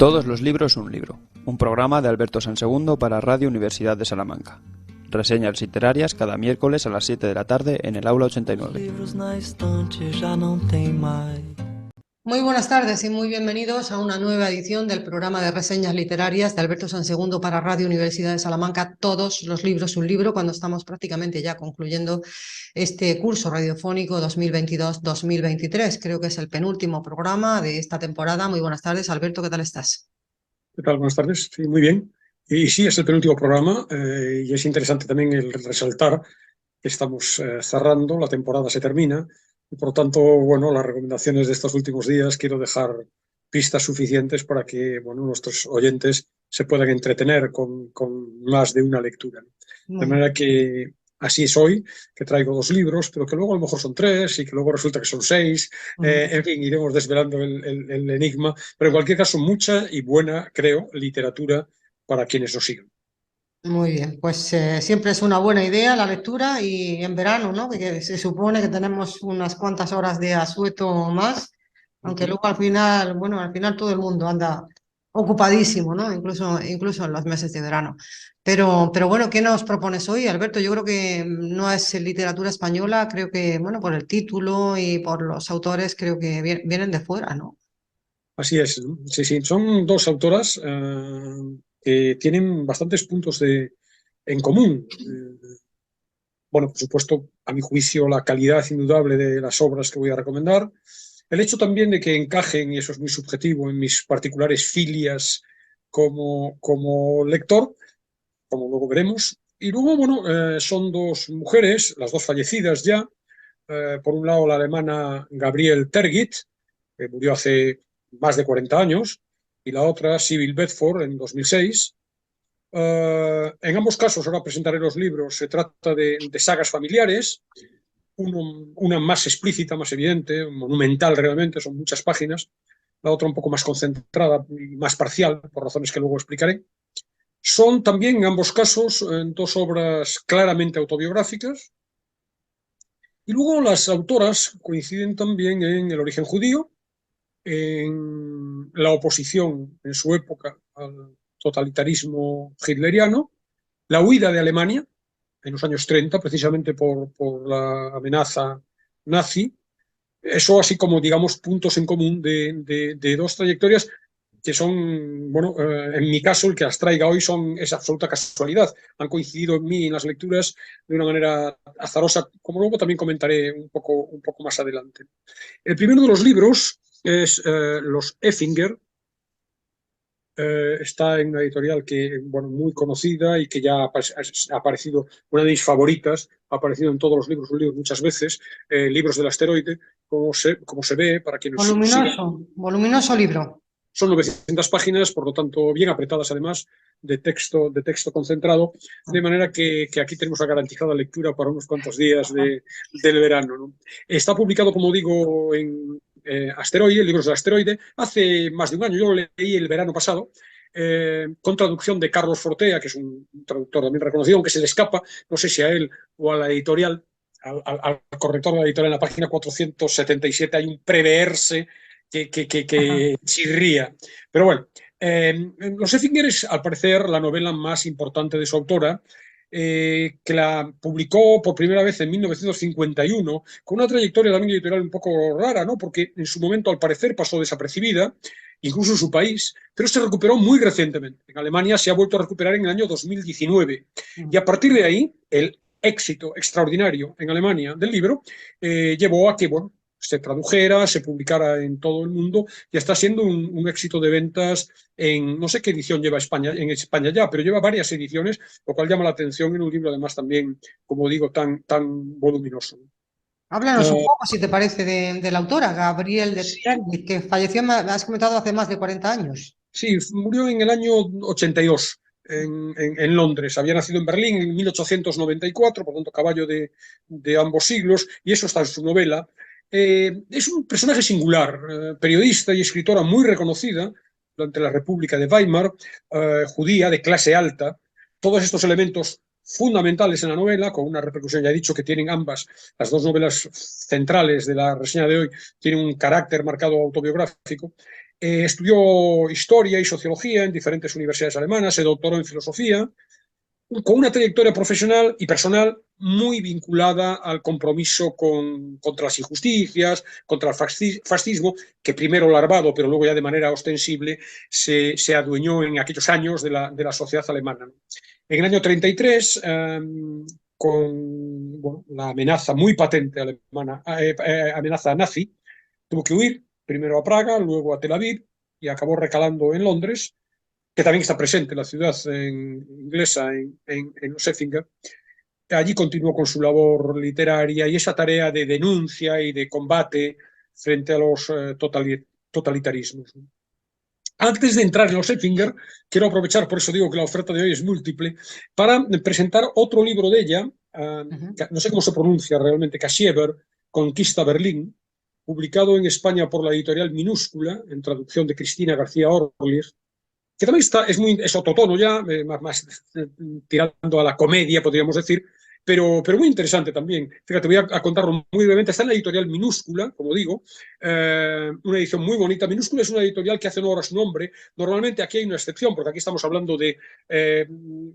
Todos los libros un libro, un programa de Alberto Sansegundo para Radio Universidad de Salamanca. Reseñas literarias cada miércoles a las 7 de la tarde en el aula 89. Muy buenas tardes y muy bienvenidos a una nueva edición del programa de reseñas literarias de Alberto Sansegundo para Radio Universidad de Salamanca. Todos los libros un libro, cuando estamos prácticamente ya concluyendo este curso radiofónico 2022-2023. Creo que es el penúltimo programa de esta temporada. Muy buenas tardes, Alberto, ¿qué tal estás? ¿Qué tal? Buenas tardes. Sí, muy bien. Y sí, es el penúltimo programa y es interesante también el resaltar que estamos cerrando, la temporada se termina y por lo tanto, bueno, las recomendaciones de estos últimos días quiero dejar pistas suficientes para que, bueno, nuestros oyentes se puedan entretener con más de una lectura. De manera que así es hoy, que traigo 2 libros, pero que luego a lo mejor son 3 y que luego resulta que son 6. En fin, iremos desvelando el enigma, pero en cualquier caso mucha y buena, creo, literatura para quienes nos sigan. Muy bien, pues siempre es una buena idea la lectura y en verano, ¿no? Que se supone que tenemos unas cuantas horas de asueto más, aunque luego al final, bueno, al final todo el mundo anda ocupadísimo, ¿no? Incluso en los meses de verano. Pero bueno, ¿qué nos propones hoy, Alberto? Yo creo que no es literatura española, creo que, bueno, por el título y por los autores, creo que vienen de fuera, ¿no? Así es, ¿no? Sí, sí, son 2 autoras que tienen bastantes puntos en común. Bueno, por supuesto, a mi juicio, la calidad indudable de las obras que voy a recomendar. El hecho también de que encajen, y eso es muy subjetivo, en mis particulares filias como lector, como luego veremos. Y luego, bueno, son 2 mujeres, las 2 fallecidas ya. Por un lado, la alemana Gabrielle Tergit, que murió hace más de 40 años, y la otra, Sybil Bedford, en 2006. En ambos casos, ahora presentaré los libros, se trata de sagas familiares, una más explícita, más evidente, monumental realmente, son muchas páginas, la otra un poco más concentrada y más parcial, por razones que luego explicaré. Son también, en ambos casos, 2 obras claramente autobiográficas, y luego las autoras coinciden también en el origen judío, en la oposición en su época al totalitarismo hitleriano, la huida de Alemania en los años 30, precisamente por la amenaza nazi. Eso así como, digamos, puntos en común de 2 trayectorias que son, bueno, en mi caso, el que las traiga hoy es absoluta casualidad. Han coincidido en mí en las lecturas de una manera azarosa, como luego también comentaré un poco más adelante. El primero de los libros es Los Effinger. Está en una editorial que, bueno, muy conocida y que ya ha aparecido, una de mis favoritas, ha aparecido en todos los libros, un libro muchas veces, Libros del Asteroide, como se ve, para quienes sigan. Voluminoso libro. Son 900 páginas, por lo tanto, bien apretadas además, de texto concentrado, de manera que aquí tenemos la garantizada lectura para unos cuantos días del verano, ¿no? Está publicado, como digo, en Asteroide, Libros del Asteroide, hace más de un año. Yo lo leí el verano pasado, con traducción de Carlos Fortea, que es un traductor también reconocido, aunque se le escapa, no sé si a él o a la editorial, al corrector de la editorial, en la página 477 hay un preverse que chirría. Pero bueno, Los Effinger es, al parecer, la novela más importante de su autora, que la publicó por primera vez en 1951, con una trayectoria también editorial un poco rara, ¿no? Porque en su momento, al parecer, pasó desapercibida, incluso en su país, pero se recuperó muy recientemente. En Alemania se ha vuelto a recuperar en el año 2019. Y a partir de ahí, el éxito extraordinario en Alemania del libro llevó a que, bueno, se tradujera, se publicara en todo el mundo y está siendo un éxito de ventas en, no sé qué edición lleva España, en España ya, pero lleva varias ediciones, lo cual llama la atención en un libro además también, como digo, tan voluminoso. Háblanos un poco, si te parece, de la autora, Gabrielle de Sí, Tergit, que falleció, me has comentado, hace más de 40 años. sí, murió en el año 82 en Londres. Había nacido en Berlín en 1894, por lo tanto, caballo de ambos siglos, y eso está en su novela. Es un personaje singular, periodista y escritora muy reconocida durante la República de Weimar, judía, de clase alta. Todos estos elementos fundamentales en la novela, con una repercusión, ya he dicho que tienen ambas, las dos novelas centrales de la reseña de hoy, tienen un carácter marcado autobiográfico. Estudió historia y sociología en diferentes universidades alemanas, se doctoró en filosofía, con una trayectoria profesional y personal muy vinculada al compromiso contra las injusticias, contra el fascismo, que primero larvado, pero luego ya de manera ostensible, se adueñó en aquellos años de la sociedad alemana. En el año 33, con bueno, la amenaza muy patente alemana, amenaza nazi, tuvo que huir primero a Praga, luego a Tel Aviv y acabó recalando en Londres, que también está presente en la ciudad inglesa, en los Effinger. Allí continuó con su labor literaria y esa tarea de denuncia y de combate frente a los totalitarismos. Antes de entrar en los Effinger, quiero aprovechar, por eso digo que la oferta de hoy es múltiple, para presentar otro libro de ella, no sé cómo se pronuncia realmente, Kaschieber, Conquista Berlín, publicado en España por la editorial Minúscula, en traducción de Cristina García Orlich, que también es otro tono ya, más tirando a la comedia, podríamos decir, pero muy interesante también. Fíjate, voy a contarlo muy brevemente. Está en la editorial Minúscula, como digo, una edición muy bonita. Minúscula es una editorial que hace honor a su nombre. Normalmente aquí hay una excepción, porque aquí estamos hablando de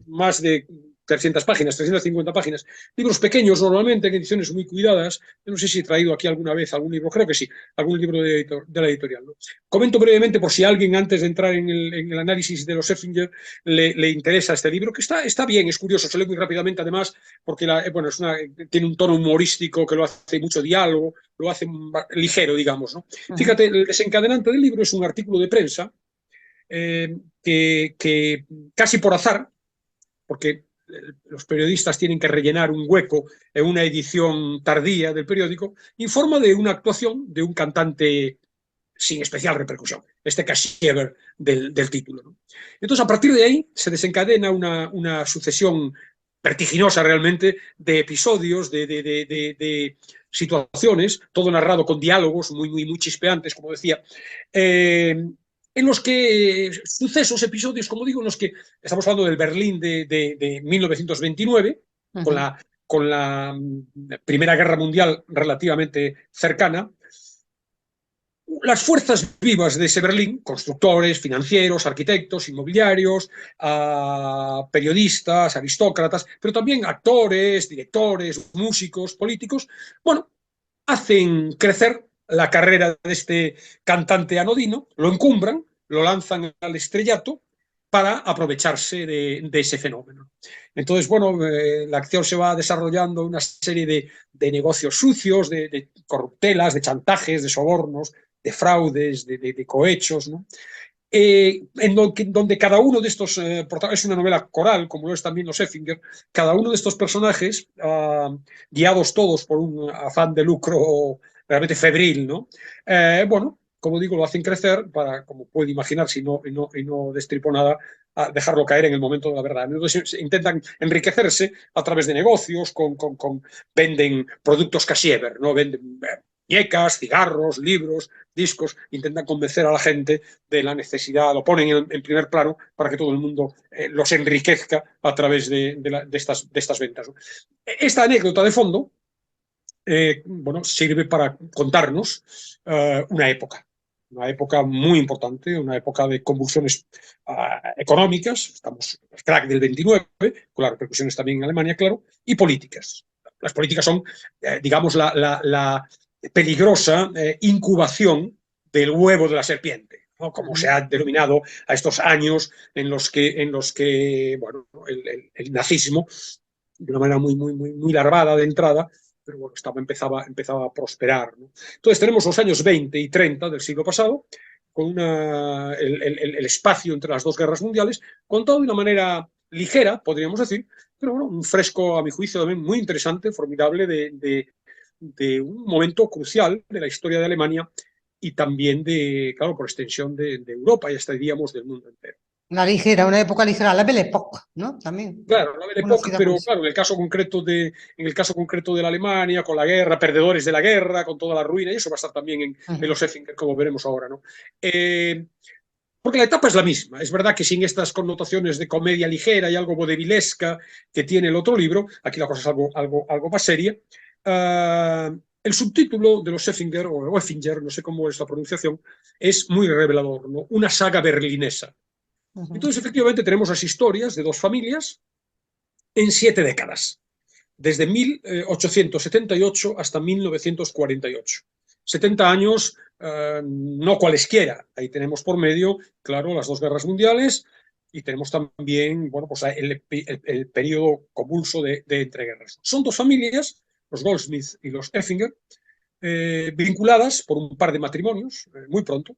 más de 300 páginas, 350 páginas. Libros pequeños, normalmente, en ediciones muy cuidadas. Yo no sé si he traído aquí alguna vez algún libro, creo que sí, algún libro de la editorial, ¿no? Comento brevemente por si alguien, antes de entrar en el análisis de los Effinger, le interesa este libro, que está bien, es curioso, se lee muy rápidamente, además, porque bueno, tiene un tono humorístico que lo hace mucho diálogo, lo hace ligero, digamos, ¿no? Fíjate, el desencadenante del libro es un artículo de prensa que casi por azar, porque los periodistas tienen que rellenar un hueco en una edición tardía del periódico, informa de una actuación de un cantante sin especial repercusión, este Kaschieber del título, ¿no? Entonces, a partir de ahí se desencadena una sucesión vertiginosa realmente de episodios, de situaciones, todo narrado con diálogos muy chispeantes, como decía, en los que sucesos, episodios, como digo, en los que estamos hablando del Berlín de 1929, con la Primera Guerra Mundial relativamente cercana. Las fuerzas vivas de ese Berlín, constructores, financieros, arquitectos, inmobiliarios, periodistas, aristócratas, pero también actores, directores, músicos, políticos, bueno, hacen crecer la carrera de este cantante anodino, lo encumbran, lo lanzan al estrellato para aprovecharse de ese fenómeno. Entonces, bueno, la acción se va desarrollando una serie de negocios sucios, de corruptelas, de chantajes, de sobornos, de fraudes, de cohechos, ¿no? Donde cada uno de estos, es una novela coral, como lo es también los Effinger, cada uno de estos personajes, guiados todos por un afán de lucro realmente febril, ¿no? Bueno, como digo, lo hacen crecer para, como puede imaginar, si no, y no destripo nada, a dejarlo caer en el momento de la verdad. Entonces intentan enriquecerse a través de negocios, venden productos Kaschieber, ¿no? Venden muñecas, cigarros, libros, discos, intentan convencer a la gente de la necesidad, lo ponen en primer plano para que todo el mundo los enriquezca a través de estas ventas, ¿no? Esta anécdota de fondo, bueno, sirve para contarnos una época muy importante, una época de convulsiones económicas, estamos en el crack del 29, con las repercusiones también en Alemania, claro, y políticas. Las políticas son, digamos, la peligrosa incubación del huevo de la serpiente, ¿no? Como se ha denominado a estos años en los que bueno, el nazismo, de una manera muy larvada de entrada, pero bueno, empezaba a prosperar, ¿no? Entonces tenemos los años 20 y 30 del siglo pasado, con el espacio entre las dos guerras mundiales, contado de una manera ligera, podríamos decir, pero bueno, un fresco, a mi juicio, también muy interesante, formidable, de un momento crucial de la historia de Alemania y también claro, por extensión de Europa y hasta diríamos del mundo entero. Una época ligera, la Belle Époque, ¿no? También. Claro, la Belle Époque, pero claro, en el caso concreto de la Alemania, con la guerra, perdedores de la guerra, con toda la ruina, y eso va a estar también en los Effinger, como veremos ahora, ¿no? Porque la etapa es la misma. Es verdad que sin estas connotaciones de comedia ligera y algo vodevilesca que tiene el otro libro, aquí la cosa es algo más seria. El subtítulo de los Effinger, o Effinger, no sé cómo es la pronunciación, es muy revelador, ¿no? Una saga berlinesa. Entonces, efectivamente, tenemos las historias de dos familias en 7 décadas, desde 1878 hasta 1948. 70 años, no cualesquiera. Ahí tenemos por medio, claro, las dos guerras mundiales y tenemos también, bueno, pues el periodo convulso de entreguerras. Son dos familias, los Goldsmith y los Effinger, vinculadas por un par de matrimonios, muy pronto.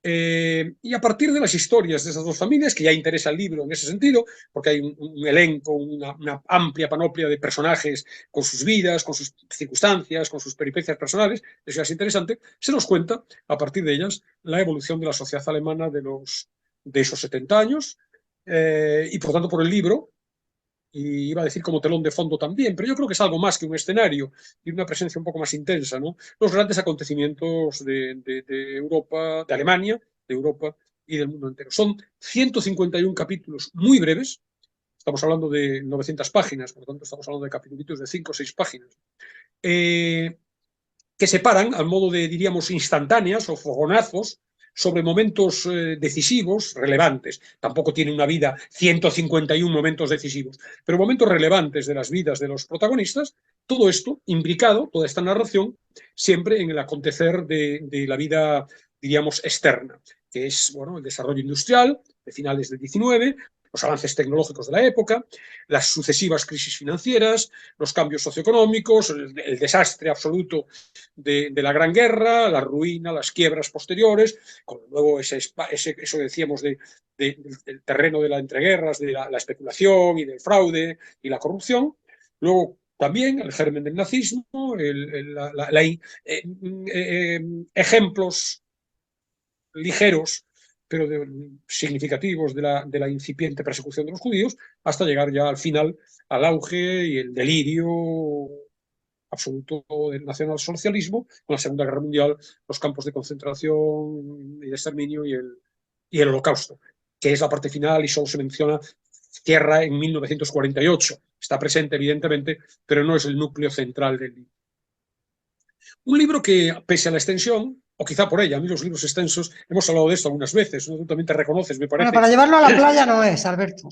Y a partir de las historias de esas dos familias, que ya interesa el libro en ese sentido, porque hay un elenco, una amplia panoplia de personajes con sus vidas, con sus circunstancias, con sus peripecias personales, eso ya es interesante, se nos cuenta a partir de ellas la evolución de la sociedad alemana de esos 70 años, y por tanto por el libro, y iba a decir como telón de fondo también, pero yo creo que es algo más que un escenario y una presencia un poco más intensa, ¿no? Los grandes acontecimientos de Europa, de Alemania, de Europa y del mundo entero. Son 151 capítulos muy breves, estamos hablando de 900 páginas, por lo tanto estamos hablando de capítulos de 5 o 6 páginas, que separan al modo de, diríamos, instantáneas o fogonazos sobre momentos decisivos, relevantes. Tampoco tiene una vida 151 momentos decisivos, pero momentos relevantes de las vidas de los protagonistas, todo esto imbricado, toda esta narración, siempre en el acontecer de la vida, diríamos, externa, que es, bueno, el desarrollo industrial de finales del 19, los avances tecnológicos de la época, las sucesivas crisis financieras, los cambios socioeconómicos, el desastre absoluto de la Gran Guerra, la ruina, las quiebras posteriores, con luego eso decíamos del terreno de la entreguerras, de la especulación y del fraude y la corrupción. Luego también el germen del nazismo, ejemplos ligeros pero significativos de la incipiente persecución de los judíos, hasta llegar ya al final al auge y el delirio absoluto del nacionalsocialismo, con la Segunda Guerra Mundial, los campos de concentración y de exterminio y el Holocausto, que es la parte final y solo se menciona, cierra en 1948. Está presente, evidentemente, pero no es el núcleo central del libro. Un libro que, pese a la extensión, o quizá por ella, a mí los libros extensos, hemos hablado de esto algunas veces, ¿no? Tú también te reconoces, me parece. Bueno, para llevarlo a la playa no es, Alberto.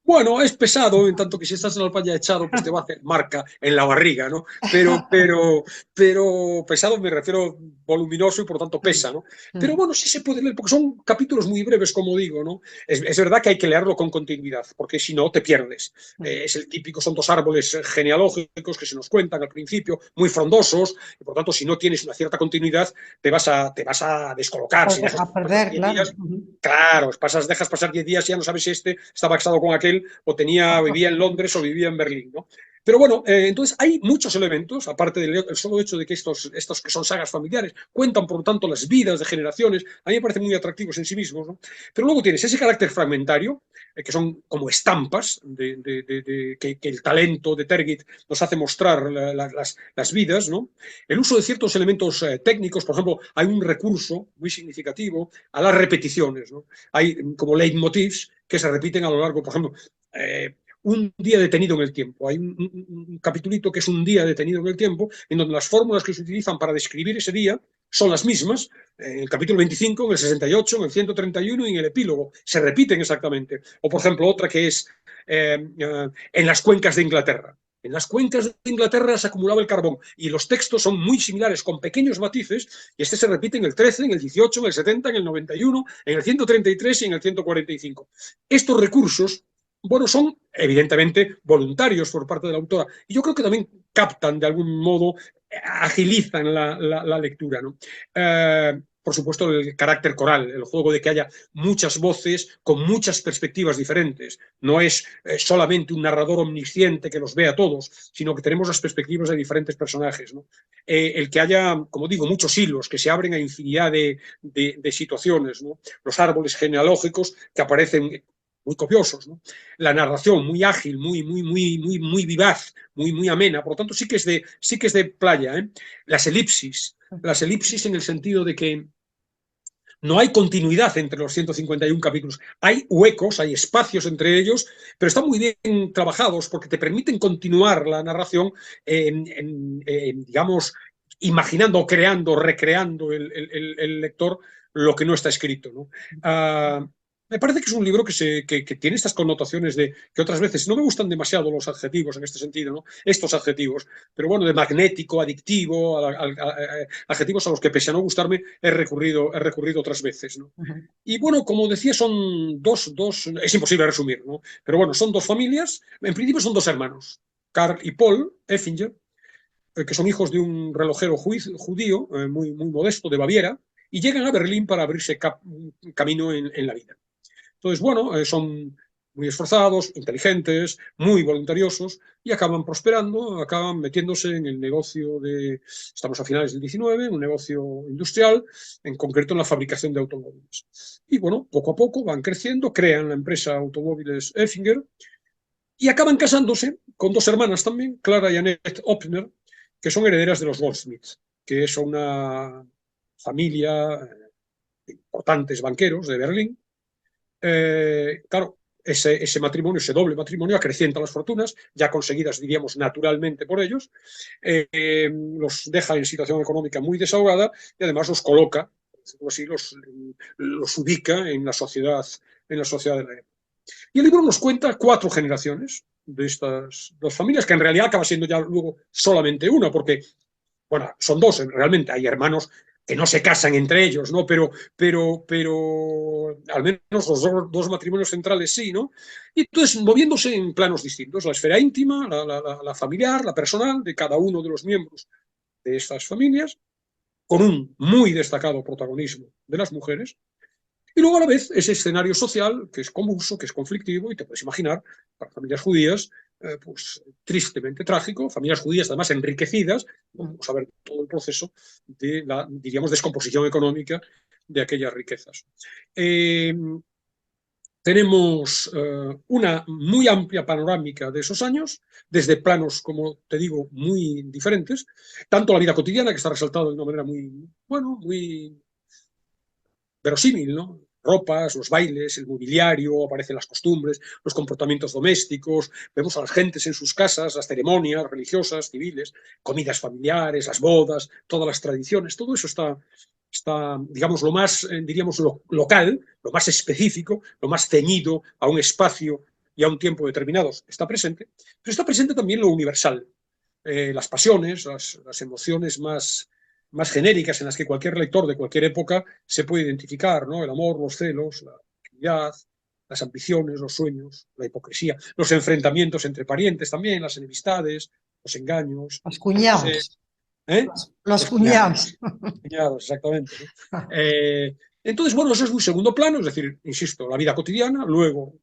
Bueno, es pesado, en tanto que si estás en la playa echado, pues te va a hacer marca en la barriga, ¿no? Pero pesado me refiero voluminoso y por tanto pesa, ¿no? Pero bueno, sí se puede leer, porque son capítulos muy breves, como digo, ¿no? Es verdad que hay que leerlo con continuidad, porque si no te pierdes. Es el típico, son dos árboles genealógicos que se nos cuentan al principio, muy frondosos, y por tanto, si no tienes una cierta continuidad, te vas a descolocar. Pues si dejas a perder, claro. Días, claro, dejas pasar 10 días y ya no sabes si este estaba casado con aquel o vivía en Londres o vivía en Berlín, ¿no? Pero bueno, entonces hay muchos elementos, aparte del solo hecho de que estos que son sagas familiares cuentan, por lo tanto, las vidas de generaciones, a mí me parecen muy atractivos en sí mismos, ¿no? Pero luego tienes ese carácter fragmentario, que son como estampas que el talento de Tergit nos hace mostrar las vidas, ¿no? El uso de ciertos elementos técnicos, por ejemplo, hay un recurso muy significativo a las repeticiones, ¿no? Hay como leitmotivs que se repiten a lo largo, por ejemplo, un día detenido en el tiempo. Hay un capitulito que es un día detenido en el tiempo, en donde las fórmulas que se utilizan para describir ese día son las mismas, en el capítulo 25, en el 68, en el 131 y en el epílogo. Se repiten exactamente. O, por ejemplo, otra que es en las cuencas de Inglaterra. En las cuencas de Inglaterra se acumulaba el carbón y los textos son muy similares, con pequeños matices, y este se repite en el 13, en el 18, en el 70, en el 91, en el 133 y en el 145. Estos recursos, bueno, son evidentemente voluntarios por parte de la autora, y yo creo que también captan de algún modo, agilizan la lectura, ¿no? Por supuesto, el carácter coral, el juego de que haya muchas voces con muchas perspectivas diferentes. No es solamente un narrador omnisciente que los ve a todos, sino que tenemos las perspectivas de diferentes personajes, ¿no? El que haya, como digo, muchos hilos que se abren a infinidad de situaciones, ¿no? Los árboles genealógicos que aparecen muy copiosos, ¿no? La narración muy ágil, muy vivaz, muy amena, por lo tanto sí que es de playa, ¿eh? Las elipsis en el sentido de que no hay continuidad entre los 151 capítulos. Hay huecos, hay espacios entre ellos, pero están muy bien trabajados porque te permiten continuar la narración digamos, imaginando, creando, recreando el lector lo que no está escrito, ¿no? Me parece que es un libro que tiene estas connotaciones de que otras veces no me gustan demasiado los adjetivos en este sentido, ¿no? Estos adjetivos, pero bueno, de magnético, adictivo, adjetivos a los que pese a no gustarme he recurrido otras veces, ¿no? Y bueno, como decía, son dos, es imposible resumir, ¿no? Pero bueno, son dos familias, en principio son dos hermanos, Karl y Paul Effinger, que son hijos de un relojero judío muy, muy modesto de Baviera, y llegan a Berlín para abrirse camino en la vida. Entonces, bueno, son muy esforzados, inteligentes, muy voluntariosos y acaban prosperando, acaban metiéndose en el negocio estamos a finales del 19, un negocio industrial, en concreto en la fabricación de automóviles. Y bueno, poco a poco van creciendo, crean la empresa Automóviles Effinger y acaban casándose con dos hermanas también, Clara y Annette Opner, que son herederas de los Goldsmith, que es una familia de importantes banqueros de Berlín. Claro, ese matrimonio, ese doble matrimonio, acrecienta las fortunas, ya conseguidas, diríamos, naturalmente por ellos, los deja en situación económica muy desahogada y además los coloca, así, los ubica en la sociedad de la época. Y el libro nos cuenta 4 generaciones de estas dos familias, que en realidad acaba siendo ya luego solamente una, porque, bueno, son dos, realmente hay hermanos que no se casan entre ellos, ¿no? Pero al menos los dos matrimonios centrales sí, ¿no? Y entonces moviéndose en planos distintos, la esfera íntima, la familiar, la personal de cada uno de los miembros de estas familias, con un muy destacado protagonismo de las mujeres, y luego a la vez ese escenario social que es convulso, que es conflictivo, y te puedes imaginar, para familias judías, pues tristemente trágico, familias judías además enriquecidas, vamos a ver todo el proceso de la, diríamos, descomposición económica de aquellas riquezas. Tenemos una muy amplia panorámica de esos años, desde planos, como te digo, muy diferentes, tanto la vida cotidiana, que está resaltado de una manera muy, bueno, muy verosímil, ¿no? Ropas, los bailes, el mobiliario, aparecen las costumbres, los comportamientos domésticos, vemos a las gentes en sus casas, las ceremonias religiosas, civiles, comidas familiares, las bodas, todas las tradiciones, todo eso está digamos, lo más, diríamos, local, lo más específico, lo más ceñido a un espacio y a un tiempo determinados, está presente, pero está presente también lo universal, las pasiones, las emociones más genéricas en las que cualquier lector de cualquier época se puede identificar, ¿no? El amor, los celos, la actividad, las ambiciones, los sueños, la hipocresía, los enfrentamientos entre parientes también, las enemistades, los engaños. Los cuñados. ¿Eh? Los cuñados. Cuñados, exactamente, ¿no? Entonces, bueno, eso es un segundo plano, es decir, insisto, la vida cotidiana, luego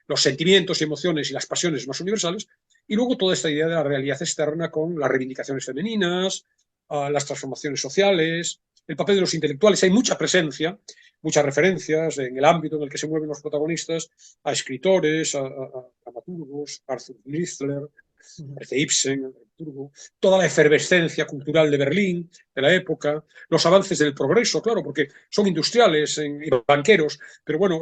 los sentimientos y emociones y las pasiones más universales, y luego toda esta idea de la realidad externa con las reivindicaciones femeninas, las transformaciones sociales, el papel de los intelectuales. Hay mucha presencia, muchas referencias en el ámbito en el que se mueven los protagonistas a escritores, a dramaturgos, Arthur Schnitzler, Ibsen, toda la efervescencia cultural de Berlín, de la época, los avances del progreso, claro, porque son industriales y banqueros, pero bueno,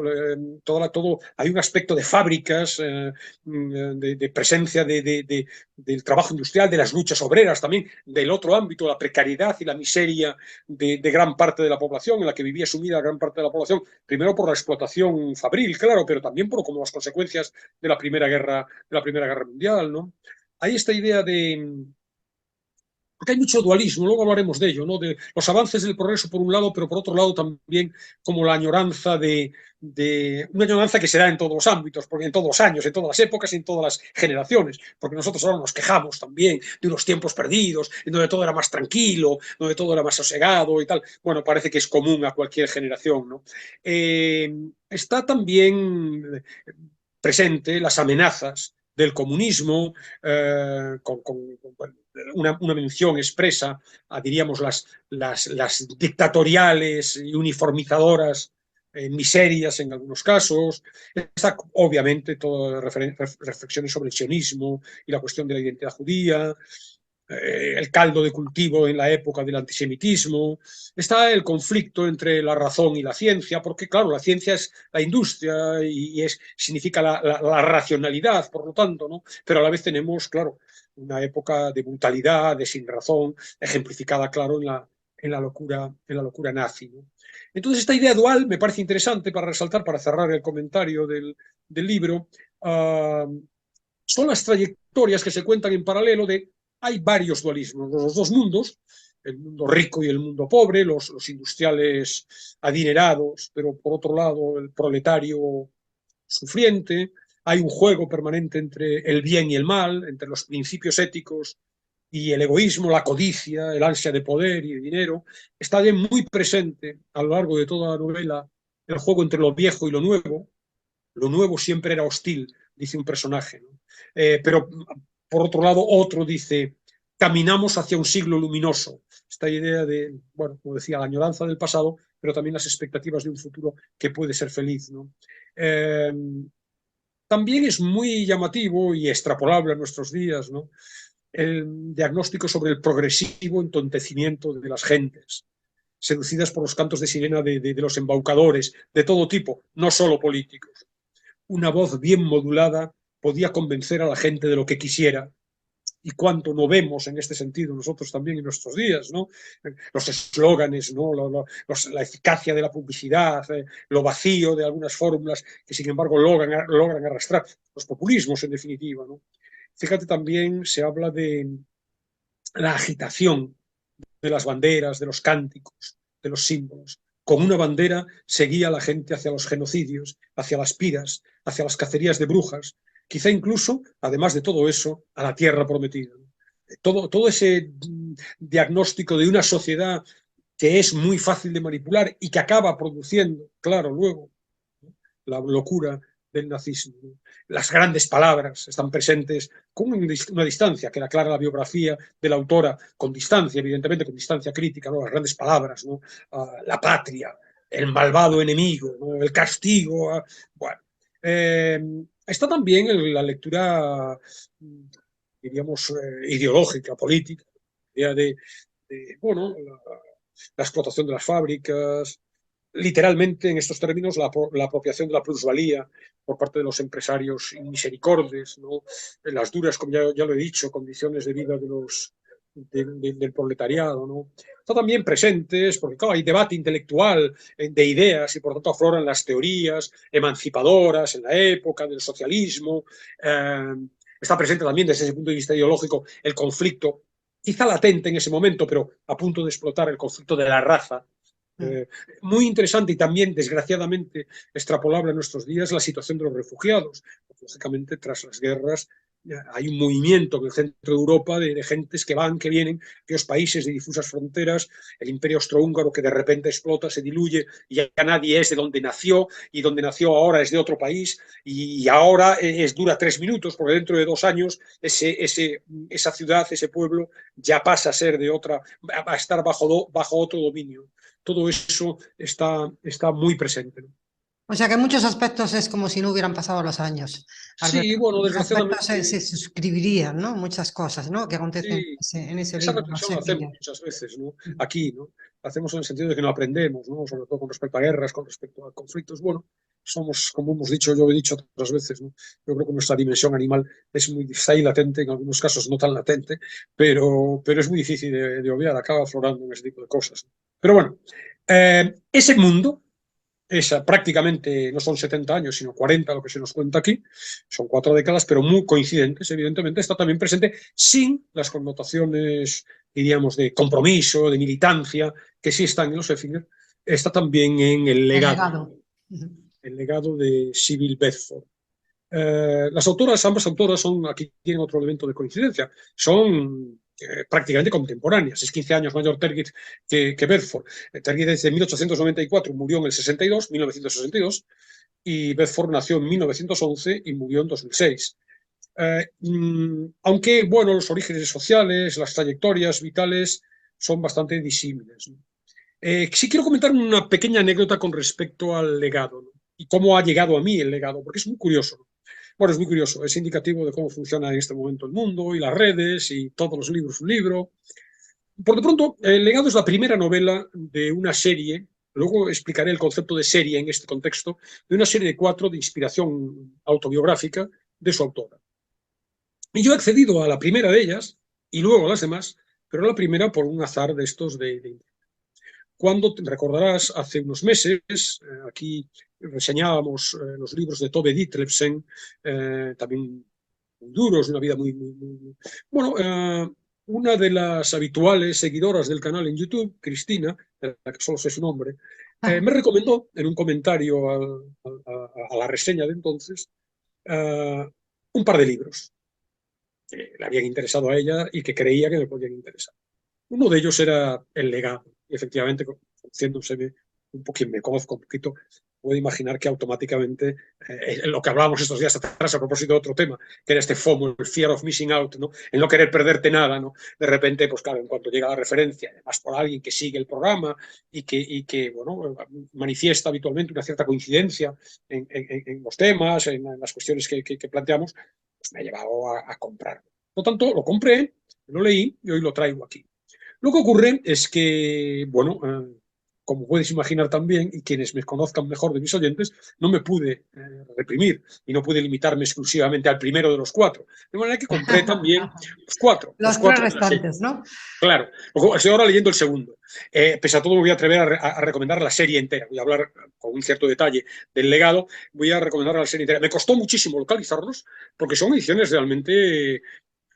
todo hay un aspecto de fábricas, de presencia del trabajo industrial, de las luchas obreras también, del otro ámbito, la precariedad y la miseria de gran parte de la población, en la que vivía sumida gran parte de la población, primero por la explotación fabril, claro, pero también por como las consecuencias de la Primera Guerra Mundial, ¿no? Hay esta idea porque hay mucho dualismo, luego hablaremos de ello, ¿no? De los avances del progreso por un lado, pero por otro lado también como la añoranza una añoranza que se da en todos los ámbitos, porque en todos los años, en todas las épocas, en todas las generaciones, porque nosotros ahora nos quejamos también de unos tiempos perdidos, en donde todo era más tranquilo, donde todo era más sosegado y tal. Bueno, parece que es común a cualquier generación, ¿no? Está también presente las amenazas del comunismo, con una mención expresa a, diríamos, las dictatoriales y uniformizadoras miserias en algunos casos. Está, obviamente, todas reflexiones sobre el sionismo y la cuestión de la identidad judía. el caldo de cultivo en la época del antisemitismo, está el conflicto entre la razón y la ciencia, porque claro, la ciencia es la industria y significa la racionalidad, por lo tanto, ¿no? Pero a la vez tenemos, claro, una época de brutalidad, de sinrazón, ejemplificada, claro, en la locura nazi, ¿no? Entonces, esta idea dual me parece interesante para resaltar, para cerrar el comentario del libro. Son las trayectorias que se cuentan en paralelo de hay varios dualismos, los dos mundos, el mundo rico y el mundo pobre, los industriales adinerados, pero por otro lado el proletario sufriente, hay un juego permanente entre el bien y el mal, entre los principios éticos y el egoísmo, la codicia, el ansia de poder y de dinero. Está bien muy presente a lo largo de toda la novela el juego entre lo viejo y lo nuevo. Lo nuevo siempre era hostil, dice un personaje, ¿no? Pero por otro lado, otro dice, caminamos hacia un siglo luminoso. Esta idea de, bueno, como decía, la añoranza del pasado, pero también las expectativas de un futuro que puede ser feliz, ¿no? También es muy llamativo y extrapolable a nuestros días, ¿no? El diagnóstico sobre el progresivo entontecimiento de las gentes, seducidas por los cantos de sirena de los embaucadores, de todo tipo, no solo políticos. Una voz bien modulada podía convencer a la gente de lo que quisiera. Y cuánto no vemos en este sentido nosotros también en nuestros días, ¿no? Los eslóganes, ¿no? La eficacia de la publicidad, lo vacío de algunas fórmulas que sin embargo logran arrastrar los populismos en definitiva, ¿no? Fíjate, también se habla de la agitación de las banderas, de los cánticos, de los símbolos. Con una bandera seguía la gente hacia los genocidios, hacia las piras, hacia las cacerías de brujas, quizá incluso, además de todo eso, a la tierra prometida. Todo ese diagnóstico de una sociedad que es muy fácil de manipular y que acaba produciendo, claro, luego, ¿no?, la locura del nazismo. Las grandes palabras están presentes con una distancia que aclara la biografía de la autora, con distancia, evidentemente, con distancia crítica, ¿no? Las grandes palabras, ¿no? La patria, el malvado enemigo, ¿no? El castigo. Bueno, está también la lectura, diríamos, ideológica, política, de bueno, la explotación de las fábricas, literalmente en estos términos la apropiación de la plusvalía por parte de los empresarios misericordes, ¿no? Las duras, como ya lo he dicho, condiciones de vida del proletariado, ¿no? Están también presentes, porque claro, hay debate intelectual de ideas y por tanto afloran las teorías emancipadoras en la época del socialismo. Está presente también desde ese punto de vista ideológico el conflicto, quizá latente en ese momento, pero a punto de explotar, el conflicto de la raza. Muy interesante y también, desgraciadamente, extrapolable a nuestros días, la situación de los refugiados. Lógicamente, tras las guerras, hay un movimiento en el centro de Europa de gentes que van, que vienen, aquellos países de difusas fronteras, el imperio austrohúngaro que de repente explota, se diluye y ya nadie es de donde nació, y donde nació ahora es de otro país, y ahora dura 3 minutos, porque dentro de 2 años esa ciudad, ese pueblo, ya pasa a ser de otra, a estar bajo otro dominio. Todo eso está muy presente, ¿no? O sea que en muchos aspectos es como si no hubieran pasado los años, Sí, Alberto. En bueno, muchos aspectos se desgraciadamente, suscribirían, ¿no? Muchas cosas, ¿no? Que acontecen sí, en ese esa libro, no reflexión sé, la hacemos Miguel. muchas veces, ¿no? Aquí, ¿no? La hacemos en el sentido de que no aprendemos, ¿no? Sobre todo con respecto a guerras, con respecto a conflictos. Bueno, somos, como hemos dicho, yo he dicho otras veces, ¿no? Yo creo que nuestra dimensión animal está ahí latente, en algunos casos no tan latente, pero es muy difícil de obviar, acaba aflorando en ese tipo de cosas, ¿no? Pero bueno, ese mundo, prácticamente no son 70 años, sino 40 lo que se nos cuenta aquí, son 4 décadas, pero muy coincidentes, evidentemente, está también presente sin las connotaciones, diríamos, de compromiso, de militancia, que sí están en los Effinger, está también en el El legado, legado. el legado de Sybil Bedford. Ambas autoras aquí tienen otro elemento de coincidencia, son prácticamente contemporáneas. Es 15 años mayor Tergit que Bedford. Tergit es de 1894, murió en el 1962, y Bedford nació en 1911 y murió en 2006. Aunque, bueno, los orígenes sociales, las trayectorias vitales son bastante disímiles, ¿no? Sí quiero comentar una pequeña anécdota con respecto al legado, ¿no? Y cómo ha llegado a mí el legado, porque es muy curioso, ¿no? Bueno, es muy curioso, es indicativo de cómo funciona en este momento el mundo y las redes y todos los libros, un libro. Por de pronto, El legado es la primera novela de una serie, luego explicaré el concepto de serie en este contexto, de una serie de 4 de inspiración autobiográfica de su autora. Y yo he accedido a la primera de ellas y luego a las demás, pero la primera por un azar de estos de cuando, te recordarás, hace unos meses, aquí reseñábamos los libros de Tove Ditlevsen, también muy duros, una vida muy. Bueno, una de las habituales seguidoras del canal en YouTube, Cristina, de la que solo sé su nombre, me recomendó en un comentario a la reseña de entonces un par de libros que le habían interesado a ella y que creía que me podían interesar. Uno de ellos era El legado. Y efectivamente, conociéndose un poquito, me conozco un poquito, puedo imaginar que automáticamente, lo que hablábamos estos días atrás a propósito de otro tema, que era este FOMO, el fear of missing out, ¿no? El no querer perderte nada, ¿no? De repente, pues claro, en cuanto llega la referencia, además por alguien que sigue el programa y que bueno, manifiesta habitualmente una cierta coincidencia en los temas, en las cuestiones que planteamos, pues me ha llevado a comprarlo. Por lo tanto, lo compré, lo leí y hoy lo traigo aquí. Lo que ocurre es que, bueno, como puedes imaginar también, y quienes me conozcan mejor de mis oyentes, no me pude reprimir y no pude limitarme exclusivamente al primero de los 4. De manera que compré también los 4. Los 3 restantes, ¿no? Claro, estoy ahora leyendo el segundo. Pese a todo, me voy a atrever a recomendar la serie entera. Voy a hablar con un cierto detalle del legado. Voy a recomendar la serie entera. Me costó muchísimo localizarlos porque son ediciones realmente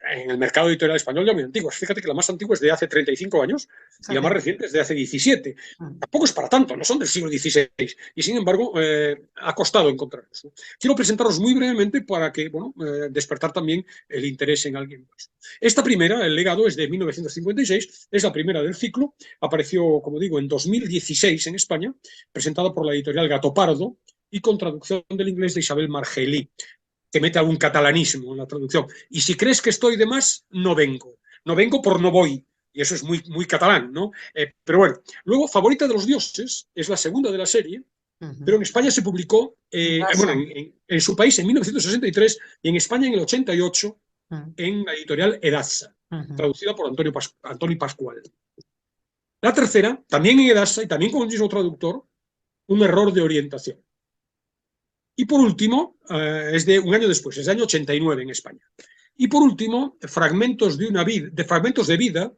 en el mercado editorial español ya muy antiguas. Fíjate que la más antigua es de hace 35 años y la más reciente es de hace 17. Tampoco es para tanto, no son del siglo XVI. Y sin embargo, ha costado encontrarlos, ¿no? Quiero presentarlos muy brevemente para que, bueno, despertar también el interés en alguien más. Esta primera, El legado, es de 1956, es la primera del ciclo. Apareció, como digo, en 2016 en España, presentada por la editorial Gato Pardo y con traducción del inglés de Isabel Margelí, que mete algún catalanismo en la traducción. Y si crees que estoy de más, no vengo. No vengo por no voy. Y eso es muy catalán, ¿no? Pero bueno, luego Favorita de los dioses es la segunda de la serie, pero en España se publicó, bueno, en su país en 1963 y en España en el 88 en la editorial Edasa, traducida por Antonio Pascual. La tercera, también en Edasa y también con el mismo traductor, Un error de orientación. Y por último, es de un año después, es de año 89 en España. Y por último, Fragmentos de vida,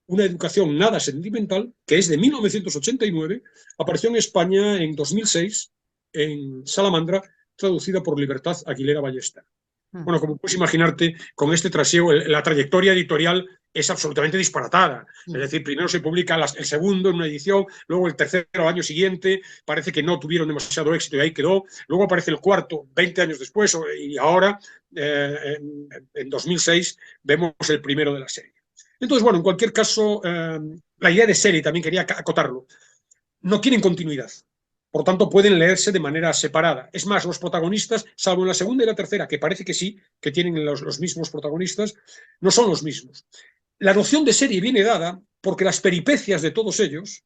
una educación nada sentimental, que es de 1989, apareció en España en 2006, en Salamandra, traducida por Libertad Aguilera Ballester. Bueno, como puedes imaginarte, con este trasiego, la trayectoria editorial es absolutamente disparatada. Es decir, primero se publica el segundo en una edición, luego el tercero al año siguiente, parece que no tuvieron demasiado éxito y ahí quedó. Luego aparece el cuarto 20 años después y ahora, en 2006, vemos el primero de la serie. Entonces, bueno, en cualquier caso, la idea de serie, también quería acotarlo, no tienen continuidad. Por tanto, pueden leerse de manera separada. Es más, los protagonistas, salvo en la segunda y la tercera, que parece que sí, que tienen los mismos protagonistas, no son los mismos. La noción de serie viene dada porque las peripecias de todos ellos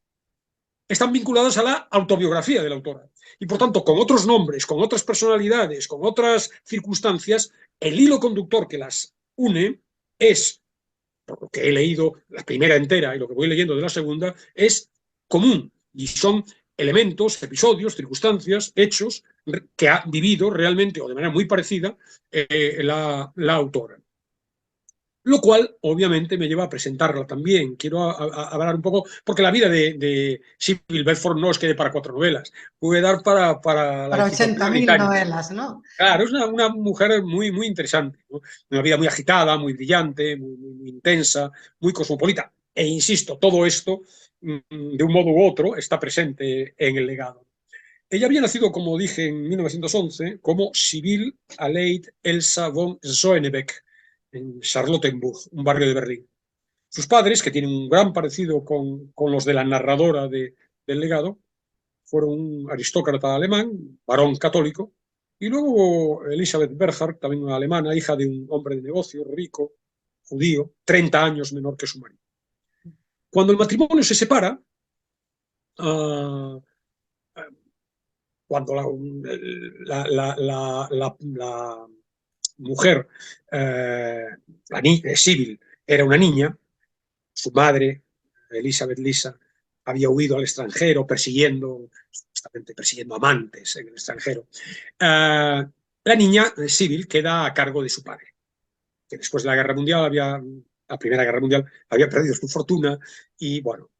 están vinculadas a la autobiografía de la autora. Y por tanto, con otros nombres, con otras personalidades, con otras circunstancias, el hilo conductor que las une es, por lo que he leído la primera entera y lo que voy leyendo de la segunda, es común. Y son elementos, episodios, circunstancias, hechos que ha vivido realmente o de manera muy parecida la autora. Lo cual, obviamente, me lleva a presentarla también. Quiero hablar un poco, porque la vida de Sybil Bedford no es que dé para 4 novelas, puede dar para Para 80.000 novelas, ¿no? Claro, es una mujer muy interesante, ¿no? Una vida muy agitada, muy brillante, muy intensa, muy cosmopolita. E insisto, todo esto, de un modo u otro, está presente en el legado. Ella había nacido, como dije, en 1911, como Sibylle Aleid Elsa von Schoenebeck, en Charlottenburg, un barrio de Berlín. Sus padres, que tienen un gran parecido con los de la narradora del legado, fueron un aristócrata alemán, varón católico, y luego Elisabeth Berhardt, también una alemana, hija de un hombre de negocio rico, judío, 30 años menor que su marido. Cuando el matrimonio se separa, cuando mujer, Sybil, era una niña. Su madre, Elizabeth Lisa, había huido al extranjero persiguiendo amantes en el extranjero. La niña, Sybil, queda a cargo de su padre, que después de la Primera Guerra Mundial, había perdido su fortuna y, bueno,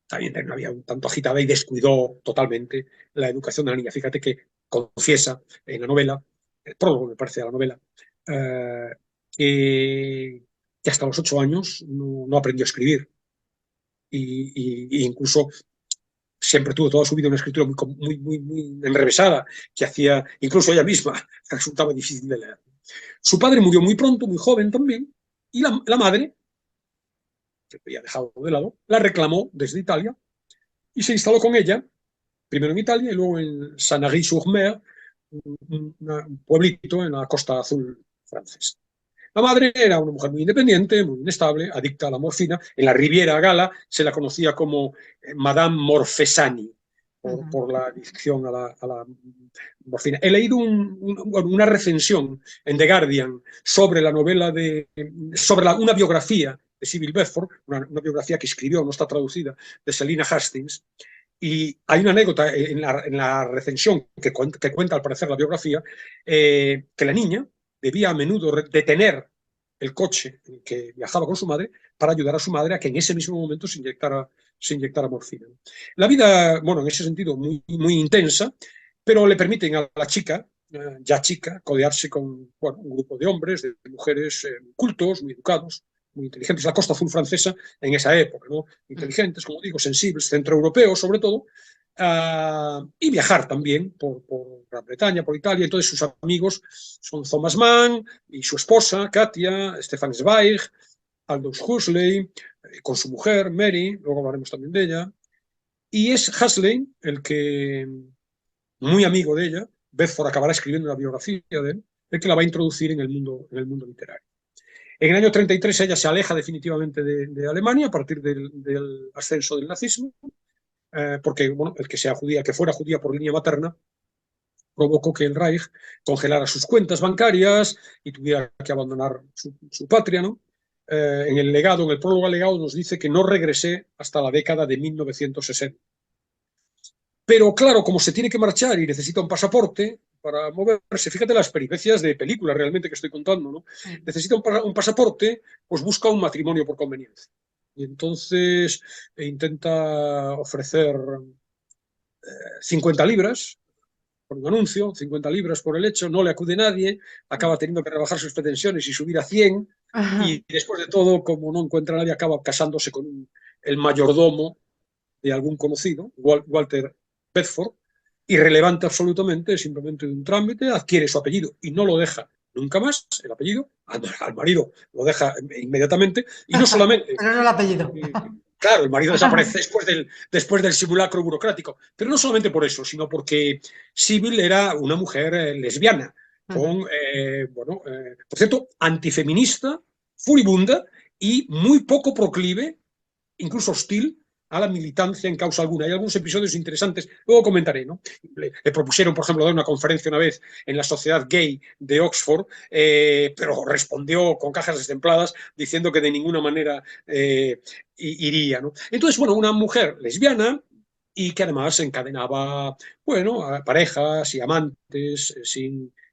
también no había un tanto agitada y descuidó totalmente la educación de la niña. Fíjate que confiesa en la novela, el prólogo me parece de la novela, que hasta los 8 años no aprendió a escribir y incluso siempre tuvo toda su vida una escritura muy enrevesada, que hacía, incluso ella misma, resultaba difícil de leer. Su padre murió muy pronto, muy joven también, y la madre, que había dejado de lado, la reclamó desde Italia y se instaló con ella, primero en Italia y luego en Sanary-sur-Mer, un pueblito en la Costa Azul francesa. La madre era una mujer muy independiente, muy inestable, adicta a la morfina. En la Riviera Gala se la conocía como Madame Morfesani, por la adicción a la morfina. He leído una recensión en The Guardian sobre la novela una biografía de Sybil Bedford, una biografía que escribió, no está traducida, de Selina Hastings. Y hay una anécdota en la recensión que cuenta, al parecer, la biografía, que la niña debía a menudo detener el coche en el que viajaba con su madre para ayudar a su madre a que en ese mismo momento se inyectara morfina. La vida, bueno, en ese sentido, muy intensa, pero le permiten a la chica, ya chica, codearse con, bueno, un grupo de hombres, de mujeres cultos, muy educados, muy inteligentes. La Costa Azul francesa en esa época, ¿no? Inteligentes, como digo, sensibles, centroeuropeos sobre todo, y viajar también por Gran Bretaña, por Italia. Entonces sus amigos son Thomas Mann y su esposa, Katia, Stefan Zweig, Aldous Huxley, con su mujer, Mary, luego hablaremos también de ella. Y es Huxley el que, muy amigo de ella, Bedford acabará escribiendo una biografía de él, el que la va a introducir en el mundo literario. En el año 33 ella se aleja definitivamente de Alemania a partir del ascenso del nazismo, porque, bueno, el que fuera judía por línea materna provocó que el Reich congelara sus cuentas bancarias y tuviera que abandonar su patria, ¿no? En el prólogo al legado nos dice que no regresé hasta la década de 1960. Pero claro, como se tiene que marchar y necesita un pasaporte para moverse, fíjate las peripecias de película realmente que estoy contando, ¿no? Necesita un pasaporte, pues busca un matrimonio por conveniencia. Y entonces intenta ofrecer 50 libras por un anuncio, 50 libras por el hecho, no le acude nadie, acaba teniendo que rebajar sus pretensiones y subir a 100, y después de todo, como no encuentra a nadie, acaba casándose con el mayordomo de algún conocido, Walter Bedford, irrelevante absolutamente, simplemente de un trámite, adquiere su apellido y no lo deja nunca más, el apellido, al marido lo deja inmediatamente, y no solamente... Pero no el apellido. Claro, el marido desaparece después del simulacro burocrático, pero no solamente por eso, sino porque Sybil era una mujer lesbiana, por cierto, antifeminista, furibunda y muy poco proclive, incluso hostil, a la militancia en causa alguna. Hay algunos episodios interesantes, luego comentaré, ¿no? Le propusieron, por ejemplo, dar una conferencia una vez en la Sociedad Gay de Oxford, pero respondió con cajas destempladas diciendo que de ninguna manera iría, ¿no? Entonces, bueno, una mujer lesbiana y que además encadenaba, bueno, a parejas y amantes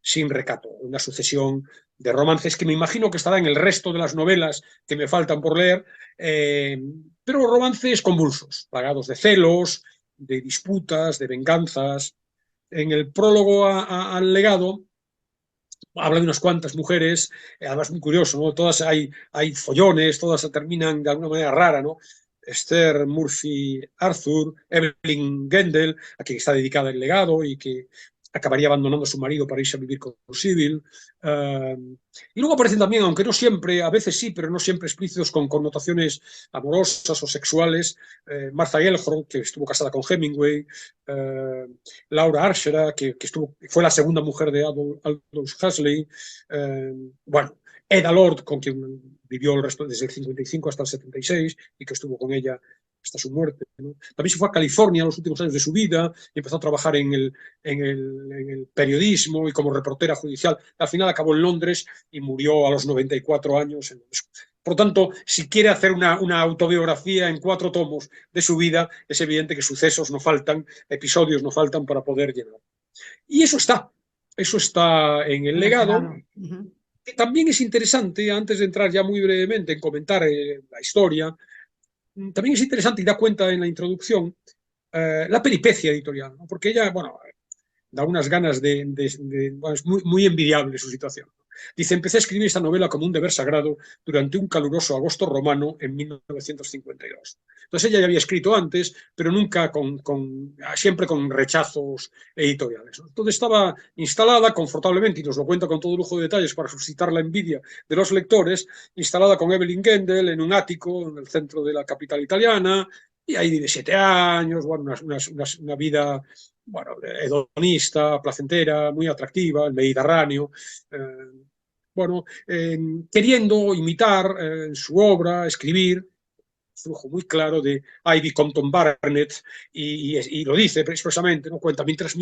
sin recato, una sucesión de romances que me imagino que estará en el resto de las novelas que me faltan por leer, pero romances convulsos, plagados de celos, de disputas, de venganzas. En el prólogo al legado habla de unas cuantas mujeres, además muy curioso, ¿no? Todas hay follones, todas terminan de alguna manera rara, ¿no? Esther Murphy Arthur, Evelyn Gendel, a quien está dedicada el legado y que acabaría abandonando a su marido para irse a vivir con Sybil. Y luego aparecen también, aunque no siempre, a veces sí, pero no siempre explícitos, con connotaciones amorosas o sexuales, Martha Gellhorn, que estuvo casada con Hemingway, Laura Arshera, que fue la segunda mujer de Aldous Huxley, bueno, Eda Lord, con quien vivió el resto desde el 55 hasta el 76 y que estuvo con ella hasta su muerte, ¿no? También se fue a California en los últimos años de su vida y empezó a trabajar en el periodismo y como reportera judicial. Al final acabó en Londres y murió a los 94 años en Londres. Por lo tanto, si quiere hacer una autobiografía en 4 tomos de su vida, es evidente que sucesos no faltan, episodios no faltan para poder llenar. Y eso está en el legado, que también es interesante, antes de entrar ya muy brevemente en comentar la historia, también es interesante y da cuenta en la introducción la peripecia editorial, ¿no? Porque ella, bueno, da unas ganas bueno, es muy envidiable su situación. Dice, empecé a escribir esta novela como un deber sagrado durante un caluroso agosto romano en 1952. Entonces ella ya había escrito antes, pero nunca siempre con rechazos editoriales. Entonces estaba instalada confortablemente, y nos lo cuenta con todo lujo de detalles para suscitar la envidia de los lectores, instalada con Evelyn Gendel en un ático en el centro de la capital italiana, y ahí vive 7 años, bueno, una vida, bueno, hedonista, placentera, muy atractiva, el Mediterráneo, bueno, queriendo imitar en su obra, escribir, flujo muy claro de Ivy Compton Barnett, y lo dice expresamente, ¿no? Cuenta, mientras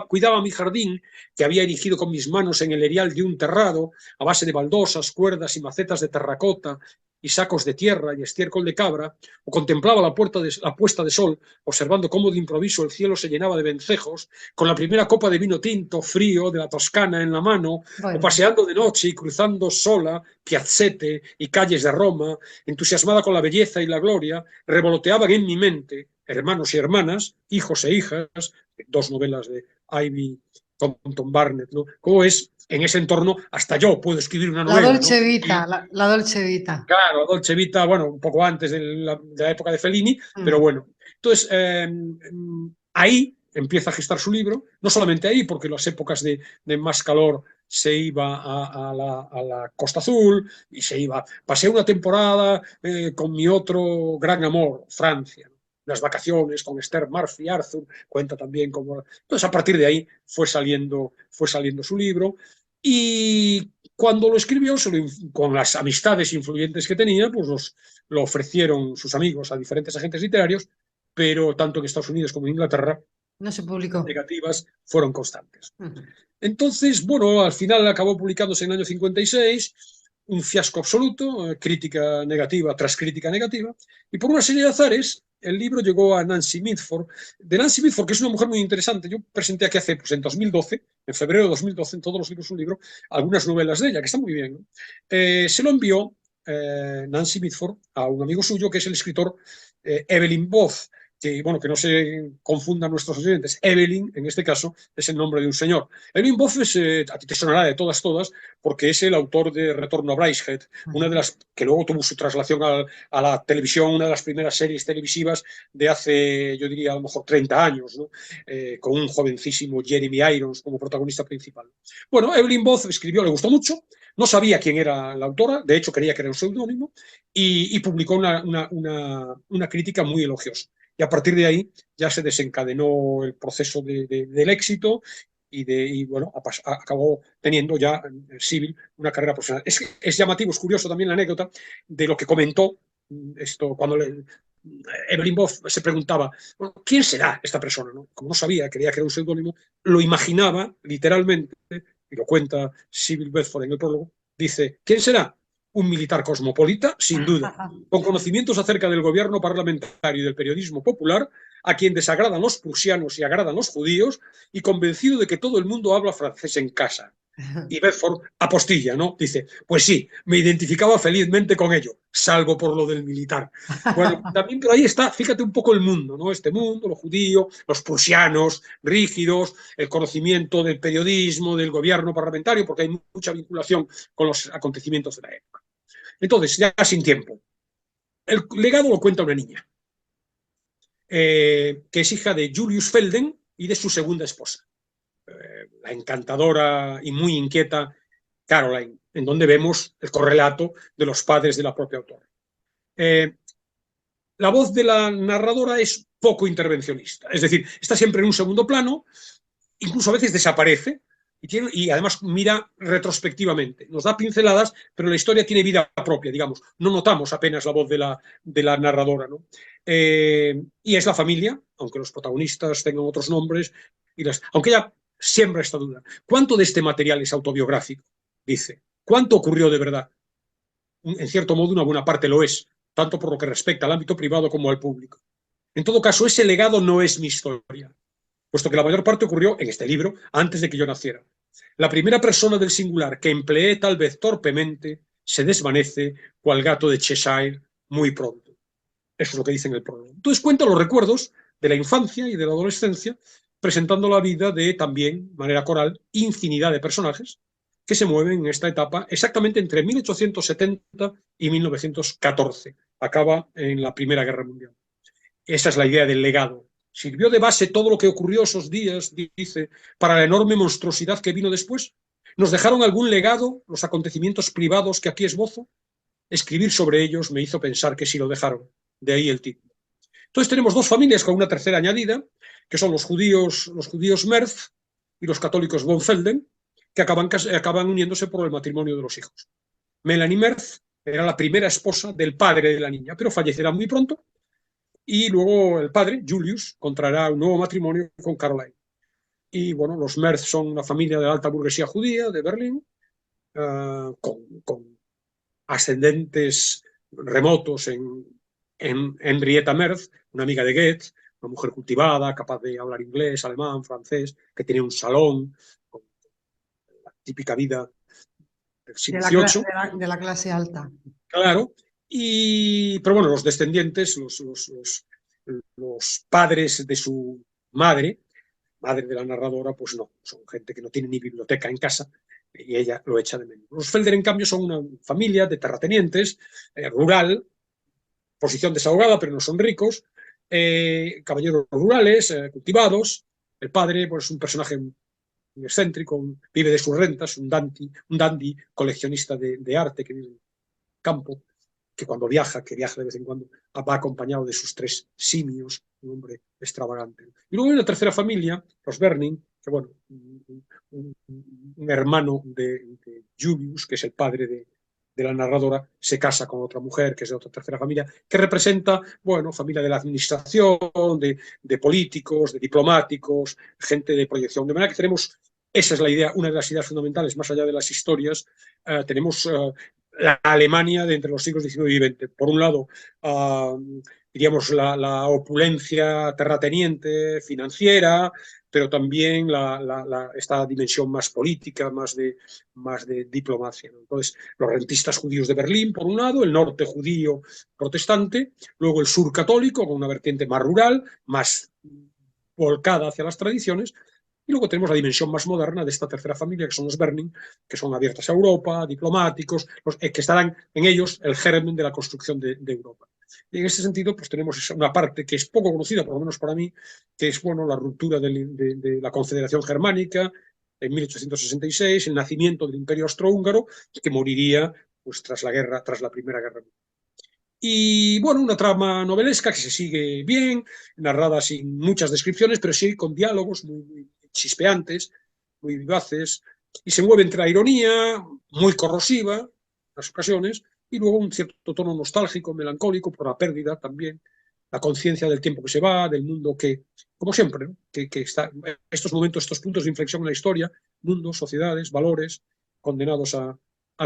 cuidaba mi jardín, que había erigido con mis manos en el erial de un terrado, a base de baldosas, cuerdas y macetas de terracota, y sacos de tierra y estiércol de cabra, o contemplaba la puesta de sol, observando cómo de improviso el cielo se llenaba de vencejos, con la primera copa de vino tinto frío de la Toscana en la mano, o paseando de noche y cruzando sola piazzette y calles de Roma, entusiasmada con la belleza y la gloria, revoloteaban en mi mente hermanos y hermanas, hijos e hijas, 2 novelas de Ivy Compton Barnett, ¿no? Cómo es en ese entorno, hasta yo puedo escribir una novela, La Dolce ¿no? Vita, la Dolce Vita. Claro, la Dolce Vita, bueno, un poco antes de la época de Fellini, pero bueno. Entonces, ahí empieza a gestar su libro, no solamente ahí, porque en las épocas de más calor se iba a la Costa Azul y pasé una temporada con mi otro gran amor, Francia, ¿no? Las vacaciones con Esther Murphy Arthur, cuenta también como... Entonces, a partir de ahí fue saliendo su libro, y cuando lo escribió, con las amistades influyentes que tenía, pues lo ofrecieron sus amigos a diferentes agentes literarios, pero tanto en Estados Unidos como en Inglaterra, no se publicó. Negativas fueron constantes. Entonces, bueno, al final acabó publicándose en el año 56, un fiasco absoluto, crítica negativa tras crítica negativa, y por una serie de azares, el libro llegó a Nancy Mitford, que es una mujer muy interesante. Yo presenté aquí hace, pues en 2012, en febrero de 2012, en Todos los libros un libro, algunas novelas de ella, que están muy bien, ¿no? Se lo envió Nancy Mitford a un amigo suyo, que es el escritor Evelyn Both, que, bueno, que no se confundan nuestros oyentes. Evelyn, en este caso, es el nombre de un señor. Evelyn Both a ti te sonará de todas, porque es el autor de Retorno a Brideshead, una de las que luego tuvo su traslación a la televisión, una de las primeras series televisivas de hace, yo diría, a lo mejor 30 años, ¿no? Con un jovencísimo Jeremy Irons como protagonista principal. Bueno, Evelyn Both escribió, le gustó mucho, no sabía quién era la autora, de hecho creía que era un seudónimo, y publicó una crítica muy elogiosa. Y a partir de ahí ya se desencadenó el proceso del éxito y bueno, acabó teniendo ya Sybil una carrera profesional. Es llamativo, es curioso también la anécdota de lo que comentó cuando Evelyn Both se preguntaba, bueno, ¿quién será esta persona? ¿No? Como no sabía, creía que era un seudónimo, lo imaginaba literalmente, y lo cuenta Sybil Bedford en el prólogo, dice, ¿quién será? Un militar cosmopolita, sin duda, con conocimientos acerca del gobierno parlamentario y del periodismo popular, a quien desagradan los prusianos y agradan los judíos, y convencido de que todo el mundo habla francés en casa. Y Bedford apostilla, ¿no? Dice, pues sí, me identificaba felizmente con ello, salvo por lo del militar. Bueno, también, pero ahí está, fíjate un poco el mundo, ¿no? Este mundo, lo judío, los prusianos, rígidos, el conocimiento del periodismo, del gobierno parlamentario, porque hay mucha vinculación con los acontecimientos de la época. Entonces, ya sin tiempo, el legado lo cuenta una niña, que es hija de Julius Felden y de su segunda esposa, la encantadora y muy inquieta Caroline, en donde vemos el correlato de los padres de la propia autora. La voz de la narradora es poco intervencionista, es decir, está siempre en un segundo plano, incluso a veces desaparece, y además mira retrospectivamente. Nos da pinceladas, pero la historia tiene vida propia, digamos. No notamos apenas la voz de la narradora, ¿no? Y es la familia, aunque los protagonistas tengan otros nombres, aunque ella siembra esta duda. ¿Cuánto de este material es autobiográfico? Dice. ¿Cuánto ocurrió de verdad? En cierto modo, una buena parte lo es, tanto por lo que respecta al ámbito privado como al público. En todo caso, ese legado no es mi historia, puesto que la mayor parte ocurrió en este libro antes de que yo naciera. La primera persona del singular que empleé tal vez torpemente se desvanece cual gato de Cheshire muy pronto. Eso es lo que dice en el prólogo. Entonces cuenta los recuerdos de la infancia y de la adolescencia, presentando la vida de también, de manera coral, infinidad de personajes que se mueven en esta etapa exactamente entre 1870 y 1914. Acaba en la Primera Guerra Mundial. Esa es la idea del legado. ¿Sirvió de base todo lo que ocurrió esos días, dice, para la enorme monstruosidad que vino después? ¿Nos dejaron algún legado los acontecimientos privados que aquí esbozo? Escribir sobre ellos me hizo pensar que sí lo dejaron. De ahí el título. Entonces tenemos dos familias con una tercera añadida, que son los judíos Merz y los católicos von Felden, que acaban uniéndose por el matrimonio de los hijos. Melanie Merz era la primera esposa del padre de la niña, pero fallecerá muy pronto, y luego el padre, Julius, contraerá un nuevo matrimonio con Caroline. Y bueno, los Merz son una familia de la alta burguesía judía de Berlín, con ascendentes remotos en Henrietta Merz, una amiga de Goethe, una mujer cultivada, capaz de hablar inglés, alemán, francés, que tiene un salón, con la típica vida del siglo XVIII. De la clase alta. Claro. Pero bueno, los descendientes, los padres de su madre de la narradora, pues no, son gente que no tiene ni biblioteca en casa y ella lo echa de menos. Los Felder, en cambio, son una familia de terratenientes, rural, posición desahogada, pero no son ricos, caballeros rurales, cultivados. El padre, pues, es un personaje muy excéntrico, vive de sus rentas, un dandy coleccionista de arte que vive en el campo, que cuando viaja, que viaja de vez en cuando, va acompañado de sus 3 simios, un hombre extravagante. Y luego hay una tercera familia, los Berning, que bueno, un hermano de Julius, que es el padre de la narradora, se casa con otra mujer, que es de otra tercera familia, que representa, bueno, familia de la administración, de políticos, de diplomáticos, gente de proyección. De manera que tenemos, esa es la idea, una de las ideas fundamentales, más allá de las historias, tenemos la Alemania de entre los siglos XIX y XX. Por un lado, diríamos, la opulencia terrateniente, financiera, pero también esta dimensión más política, más de diplomacia, ¿no? Entonces, los rentistas judíos de Berlín, por un lado, el norte judío protestante, luego el sur católico, con una vertiente más rural, más volcada hacia las tradiciones, y luego tenemos la dimensión más moderna de esta tercera familia, que son los Berning, que son abiertos a Europa, diplomáticos, que estarán en ellos el germen de la construcción de Europa. Y en ese sentido, pues tenemos una parte que es poco conocida, por lo menos para mí, que es, bueno, la ruptura de la Confederación Germánica en 1866, el nacimiento del Imperio Austrohúngaro, que moriría pues tras la Primera Guerra Mundial. Y bueno, una trama novelesca que se sigue bien, narrada sin muchas descripciones, pero sí con diálogos muy chispeantes, muy vivaces, y se mueve entre la ironía, muy corrosiva en las ocasiones, y luego un cierto tono nostálgico, melancólico, por la pérdida también, la conciencia del tiempo que se va, del mundo que, como siempre, ¿no? que está, estos momentos, estos puntos de inflexión en la historia, mundos, sociedades, valores, condenados a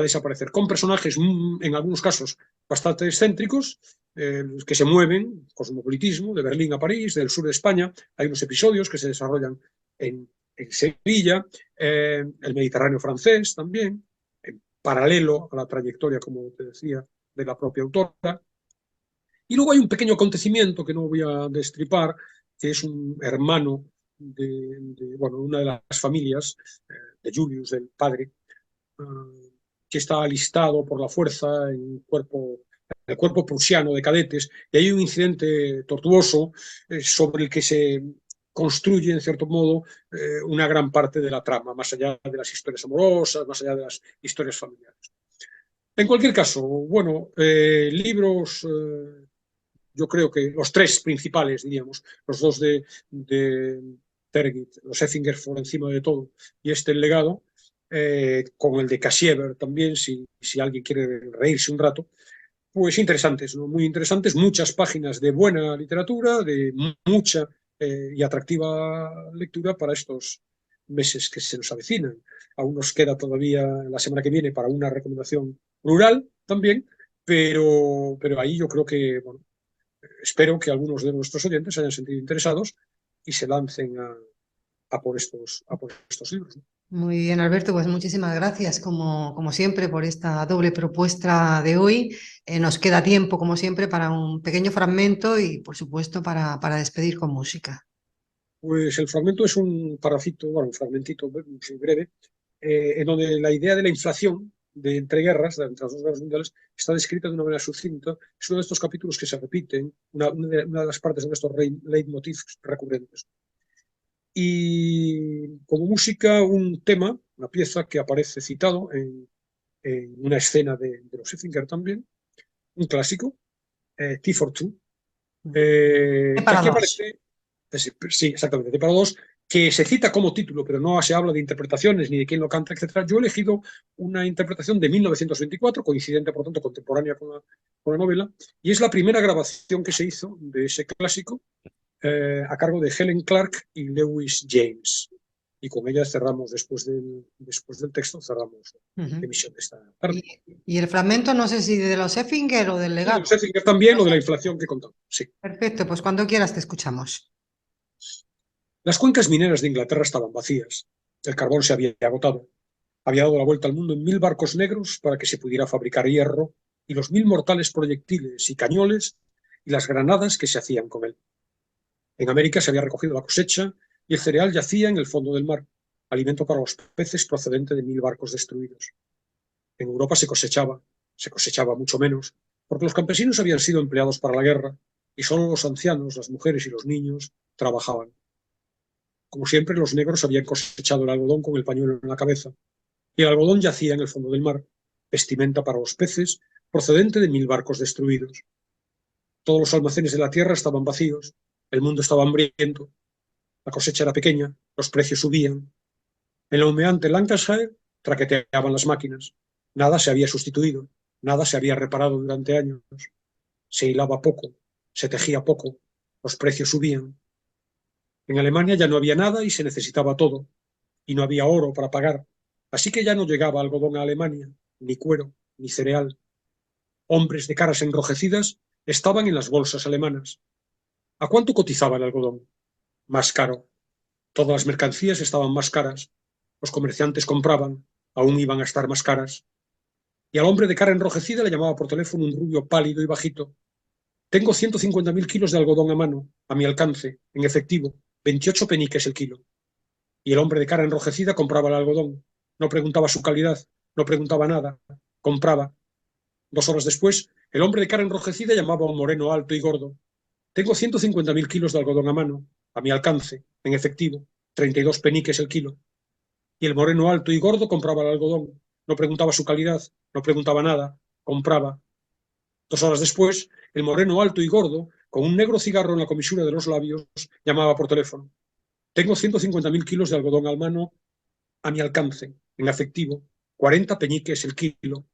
desaparecer, con personajes, en algunos casos, bastante excéntricos, que se mueven, cosmopolitismo, de Berlín a París, del sur de España. Hay unos episodios que se desarrollan en Sevilla, el Mediterráneo francés también, en paralelo a la trayectoria, como te decía, de la propia autora. Y luego hay un pequeño acontecimiento que no voy a destripar, que es un hermano bueno, una de las familias de Julius, del padre, que está alistado por la fuerza en el cuerpo prusiano de cadetes, y hay un incidente tortuoso sobre el que se construye, en cierto modo, una gran parte de la trama, más allá de las historias amorosas, más allá de las historias familiares. En cualquier caso, bueno, libros, yo creo que los 3 principales, diríamos, los 2 de Tergit, los Effinger por encima de todo, y El legado, con el de Kasievert también, si alguien quiere reírse un rato, pues interesantes, ¿no? Muy interesantes, muchas páginas de buena literatura, de mucha y atractiva lectura para estos meses que se nos avecinan. Aún nos queda todavía la semana que viene para una recomendación rural también, pero ahí yo creo que, bueno, espero que algunos de nuestros oyentes se hayan sentido interesados y se lancen a por estos libros, ¿no? Muy bien, Alberto, pues muchísimas gracias como siempre por esta doble propuesta de hoy. Nos queda tiempo, como siempre, para un pequeño fragmento y, por supuesto, para despedir con música. Pues el fragmento es un parrafito, bueno, un fragmentito breve, en donde la idea de la inflación de entreguerras, entre las dos guerras mundiales, está descrita de una manera sucinta. Es uno de estos capítulos que se repiten, una de las partes de estos leitmotivs recurrentes. Y como música, un tema, una pieza que aparece citado en una escena de los Effinger también, un clásico, Tea for Two, que Para aquí dos. aparece, sí, exactamente, para dos, que se cita como título, pero no se habla de interpretaciones ni de quién lo canta, etc. Yo he elegido una interpretación de 1924, coincidente, por tanto, contemporánea con la novela, y es la primera grabación que se hizo de ese clásico, a cargo de Helen Clark y Lewis James. Y con ella cerramos, después del texto, cerramos la emisión de esta tarde. Y el fragmento, no sé si de los Effinger o del legado. De los Effinger también, o de la inflación que contamos, sí. Perfecto, pues cuando quieras te escuchamos. Las cuencas mineras de Inglaterra estaban vacías. El carbón se había agotado. Había dado la vuelta al mundo en 1000 barcos negros para que se pudiera fabricar hierro y los 1000 mortales proyectiles y cañones y las granadas que se hacían con él. En América se había recogido la cosecha y el cereal yacía en el fondo del mar, alimento para los peces procedente de 1000 barcos destruidos. En Europa se cosechaba mucho menos, porque los campesinos habían sido empleados para la guerra y solo los ancianos, las mujeres y los niños trabajaban. Como siempre, los negros habían cosechado el algodón con el pañuelo en la cabeza, y el algodón yacía en el fondo del mar, vestimenta para los peces, procedente de 1000 barcos destruidos. Todos los almacenes de la tierra estaban vacíos, el mundo estaba hambriento, la cosecha era pequeña, los precios subían. En la humeante Lancashire traqueteaban las máquinas, nada se había sustituido, nada se había reparado durante años. Se hilaba poco, se tejía poco, los precios subían. En Alemania ya no había nada y se necesitaba todo, y no había oro para pagar, así que ya no llegaba algodón a Alemania, ni cuero, ni cereal. Hombres de caras enrojecidas estaban en las bolsas alemanas. ¿A cuánto cotizaba el algodón? Más caro. Todas las mercancías estaban más caras. Los comerciantes compraban, aún iban a estar más caras. Y al hombre de cara enrojecida le llamaba por teléfono un rubio pálido y bajito. Tengo 150.000 kilos de algodón a mano, a mi alcance, en efectivo, 28 peniques el kilo. Y el hombre de cara enrojecida compraba el algodón. No preguntaba su calidad, no preguntaba nada, compraba. 2 horas después, el hombre de cara enrojecida llamaba a un moreno alto y gordo. Tengo 150.000 kilos de algodón a mano, a mi alcance, en efectivo, 32 peniques el kilo. Y el moreno alto y gordo compraba el algodón. No preguntaba su calidad, no preguntaba nada, compraba. 2 horas después, el moreno alto y gordo, con un negro cigarro en la comisura de los labios, llamaba por teléfono. Tengo 150.000 kilos de algodón a mano, a mi alcance, en efectivo, 40 peniques el kilo.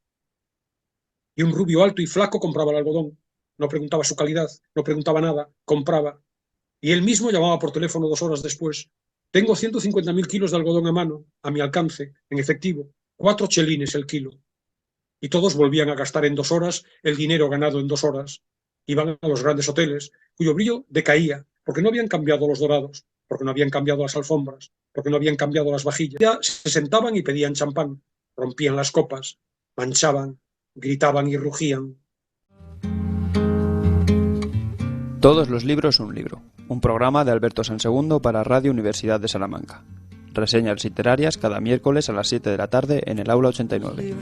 Y un rubio alto y flaco compraba el algodón. No preguntaba su calidad, no preguntaba nada, compraba. Y él mismo llamaba por teléfono 2 horas después. Tengo 150.000 kilos de algodón a mano, a mi alcance, en efectivo, 4 chelines el kilo. Y todos volvían a gastar en 2 horas el dinero ganado en 2 horas. Iban a los grandes hoteles, cuyo brillo decaía, porque no habían cambiado los dorados, porque no habían cambiado las alfombras, porque no habían cambiado las vajillas. Ya se sentaban y pedían champán, rompían las copas, manchaban, gritaban y rugían. Todos los libros un libro, un programa de Alberto Sansegundo para Radio Universidad de Salamanca. Reseñas literarias cada miércoles a las 7 de la tarde en el aula 89.